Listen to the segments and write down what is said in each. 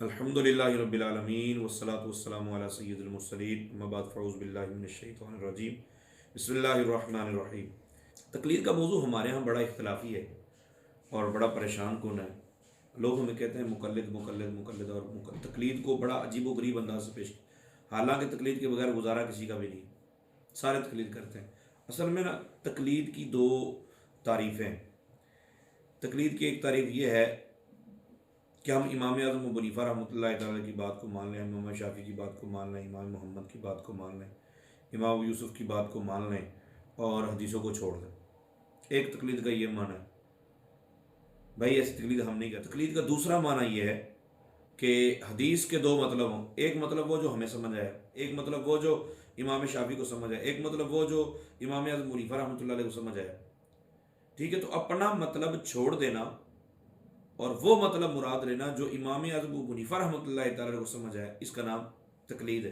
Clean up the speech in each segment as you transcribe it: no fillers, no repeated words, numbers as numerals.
الحمدللہ رب العالمین والصلاة والسلام علی سید المرسلین اما بعد فاعوذ باللہ من الشیطان الرجیم بسم اللہ الرحمن الرحیم۔ تقلید کا موضوع ہمارے ہاں بڑا اختلافی ہے اور بڑا پریشان کن ہے۔ لوگ ہمیں کہتے ہیں مقلد مقلد مقلد، اور تقلید کو بڑا عجیب و غریب انداز سے پیش کیا، حالانکہ تقلید کے بغیر گزارا کسی کا بھی نہیں، سارے تقلید کرتے ہیں۔ اصل میں نا تقلید کی دو تعریفیں۔ تقلید کی ایک تعریف یہ ہے کہ ہم امام اعظم ابو حنیفہ رحمۃ اللہ تعالیٰ کی بات کو مان لیں، امام شافعی کی بات کو مان لیں، امام محمد کی بات کو مان لیں، امام ابو یوسف کی بات کو مان لیں اور حدیثوں کو چھوڑ دیں۔ ایک تقلید کا یہ معنی ہے۔ بھائی ایسی تقلید ہم نہیں کرتے۔ تقلید کا دوسرا معنی یہ ہے کہ حدیث کے دو مطلب ہوں، ایک مطلب وہ جو ہمیں سمجھ آیا، ایک مطلب وہ جو امام شافعی کو سمجھ آیا، ایک مطلب وہ جو امام اعظم ابو حنیفہ رحمۃ اللہ علیہ کو سمجھ آیا۔ ٹھیک ہے، تو اپنا مطلب چھوڑ دینا اور وہ مطلب مراد لینا جو امام اعظم ابو حنیفہ رحمۃ اللہ تعالیٰ کو سمجھ آیا، اس کا نام تقلید ہے،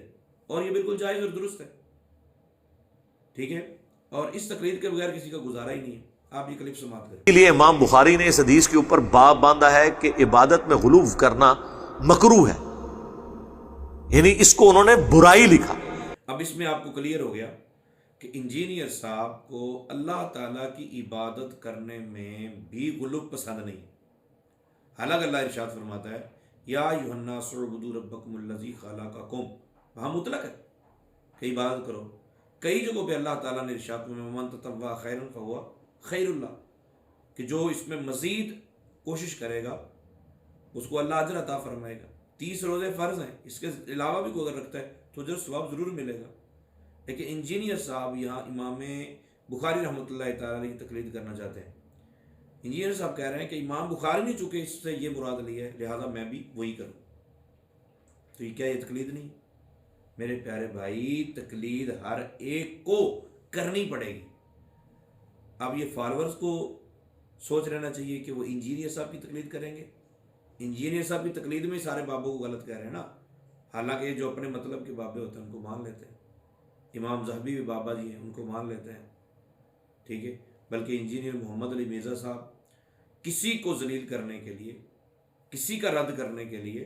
اور یہ بالکل جائز اور درست ہے۔ ٹھیک ہے، اور اس تقلید کے بغیر کسی کا گزارا ہی نہیں ہے۔ آپ یہ کلپ سماعت کریں۔ اس لیے امام بخاری نے اس حدیث کے اوپر باب باندھا ہے کہ عبادت میں غلو کرنا مکروہ ہے، یعنی اس کو انہوں نے برائی لکھا۔ اب اس میں آپ کو کلیئر ہو گیا کہ انجینئر صاحب کو اللہ تعالیٰ کی عبادت کرنے میں بھی غلو پسند نہیں۔ حالانکہ اللہ ارشاد فرماتا ہے یا ایھا الناس اعبدوا ربکم الذی خلقکم، وہاں مطلق ہے کہ عبادت کرو۔ کئی جگہوں پہ اللہ تعالیٰ نے ارشاد میں من تطوع خیرا فہو خیر اللہ، کہ جو اس میں مزید کوشش کرے گا اس کو اللہ اجر عطا فرمائے گا۔ 30 روزے فرض ہیں، اس کے علاوہ بھی کوئی اگر رکھتا ہے تو اجر ثواب ضرور ملے گا۔ لیکن انجینئر صاحب یہاں امام بخاری رحمۃ اللہ تعالیٰ کی تقلید کرنا چاہتے ہیں۔ انجینئر صاحب کہہ رہے ہیں کہ امام بخاری نے چونکہ اس سے یہ مراد لی ہے لہذا میں بھی وہی کروں۔ تو یہ کیا، یہ تقلید نہیں؟ میرے پیارے بھائی، تقلید ہر ایک کو کرنی پڑے گی۔ اب یہ فالورز کو سوچ لینا چاہیے کہ وہ انجینئر صاحب کی تقلید کریں گے۔ انجینئر صاحب کی تقلید میں سارے بابوں کو غلط کہہ رہے ہیں نا، حالانکہ جو اپنے مطلب کے بابے ہوتے ہیں ان کو مان لیتے ہیں۔ امام ذہبی بھی بابا جی ہیں، ان کو مان لیتے ہیں۔ ٹھیک ہے، بلکہ انجینئر محمد علی مرزا صاحب کسی کو ذلیل کرنے کے لیے، کسی کا رد کرنے کے لیے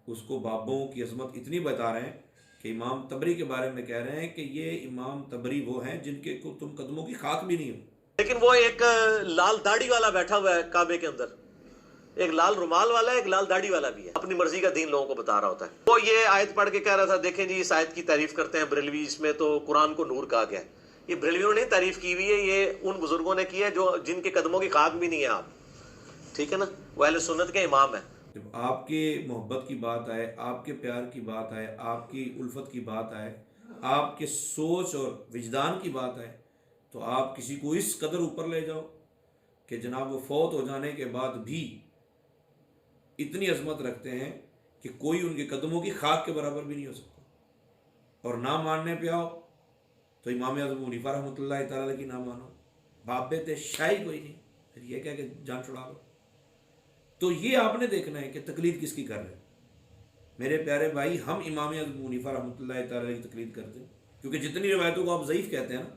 اس کو بابوں کی عظمت اتنی بتا رہے ہیں کہ امام طبری کے بارے میں کہہ رہے ہیں کہ یہ امام طبری وہ ہیں جن کے کو تم قدموں کی خاک بھی نہیں ہو۔ لیکن وہ ایک لال داڑھی والا بیٹھا ہوا ہے کعبے کے اندر، ایک لال رومال والا ہے، ایک لال داڑھی والا بھی ہے، اپنی مرضی کا دین لوگوں کو بتا رہا ہوتا ہے۔ وہ یہ آیت پڑھ کے کہہ رہا تھا دیکھیں جی اس آیت کی تعریف کرتے ہیں بریلوی، اس میں تو قرآن کو نور کہا گیا ہے۔ یہ بریلویوں نے تعریف کی ہوئی ہے، یہ ان بزرگوں نے کی ہے جو جن کے قدموں کی خاک بھی نہیں ہے آپ۔ ٹھیک ہے نا، وہ اہل سنت کے امام ہیں۔ جب آپ کے محبت کی بات آئے، آپ کے پیار کی بات آئے، آپ کی الفت کی بات آئے، آپ کے سوچ اور وجدان کی بات آئے، تو آپ کسی کو اس قدر اوپر لے جاؤ کہ جناب وہ فوت ہو جانے کے بعد بھی اتنی عظمت رکھتے ہیں کہ کوئی ان کے قدموں کی خاک کے برابر بھی نہیں ہو سکتا۔ اور نہ ماننے پہ آؤ تو امام اعظم ابو حنیفہ رحمۃ اللہ تعالیٰ کی نہ مانو، باپ بیٹے شاہی کوئی نہیں، پھر یہ کہہ کہ جان چھڑا لو۔ تو یہ آپ نے دیکھنا ہے کہ تقلید کس کی کر رہے ہیں۔ میرے پیارے بھائی، ہم امام اعظم ابو حنیفہ رحمۃ اللہ تعالیٰ کی تقلید کرتے ہیں، کیونکہ جتنی روایتوں کو آپ ضعیف کہتے ہیں نا،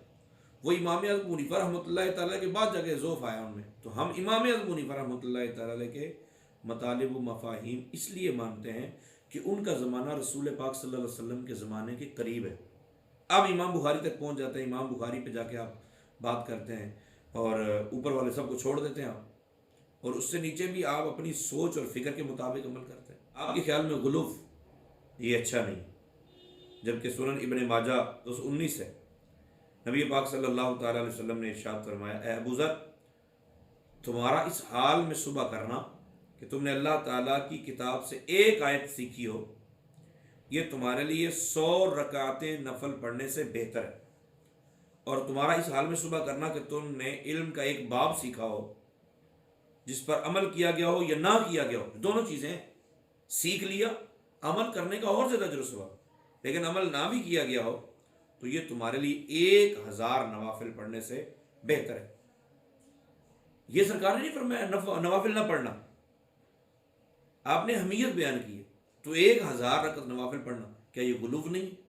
وہ امام اعظم ابو حنیفہ رحمۃ اللہ تعالیٰ کے بعد جا کے ذوف آیا ان میں۔ تو ہم امام اعظم ابو حنیفہ رحمۃ اللہ تعالیٰ کے مطالب و مفاہیم اس لیے مانتے ہیں کہ ان کا زمانہ رسول پاک صلی اللہ علیہ وسلم کے زمانے کے قریب ہے۔ اب امام بخاری تک پہنچ جاتے ہیں، امام بخاری پہ جا کے آپ بات کرتے ہیں اور اوپر والے سب کو چھوڑ دیتے ہیں آپ، اور اس سے نیچے بھی آپ اپنی سوچ اور فکر کے مطابق عمل کرتے ہیں۔ آپ کے خیال میں غلو یہ اچھا نہیں، جبکہ سنن ابن ماجہ 219 ہے، نبی پاک صلی اللہ تعالیٰ علیہ وسلم نے ارشاد فرمایا اے ابو ذر، تمہارا اس حال میں صبح کرنا کہ تم نے اللہ تعالیٰ کی کتاب سے ایک آیت سیکھی ہو، یہ تمہارے لیے 100 رکعتیں نفل پڑھنے سے بہتر ہے، اور تمہارا اس حال میں صبح کرنا کہ تم نے علم کا ایک باب سیکھا ہو جس پر عمل کیا گیا ہو یا نہ کیا گیا ہو، دونوں چیزیں ہیں۔ سیکھ لیا، عمل کرنے کا اور زیادہ اجر و ثواب، لیکن عمل نہ بھی کیا گیا ہو تو یہ تمہارے لیے 1000 نوافل پڑھنے سے بہتر ہے۔ یہ سرکار نے نہیں فرمایا نوافل نہ پڑھنا، آپ نے اہمیت بیان کی ہے۔ تو 1000 رکعت نوافل پڑھنا، کیا یہ غلو نہیں؟